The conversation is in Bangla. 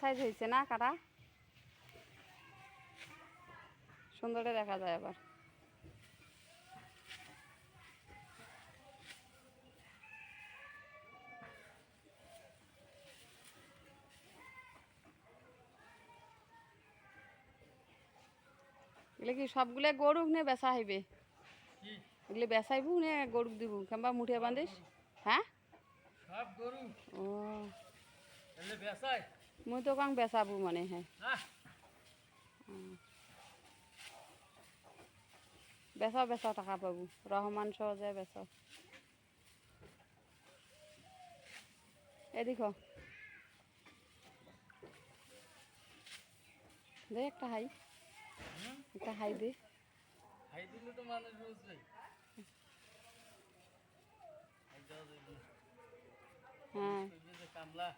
সাইজ হয়েছে না কাটা, সুন্দর দেখা যায় আবার। এগুলো কি সবগুলো গরুক নিয়ে বেচা হইবে? এগুলো বেচাইবু নে গরুক দিব কিংবা মুঠিয়া বান্ধিস? হ্যাঁ সব গরু ও এলে বেসাই মুই তো কাং বেচাবো মানে হ্যাঁ বেচাও বেচাও টাকা পাবো, রহমান সহ যায় বেচাও। এদিক দে একটা হাই, একটা হাই দে। হাই দিলে তো মানুষ বুঝবে। হ্যাঁ কামলা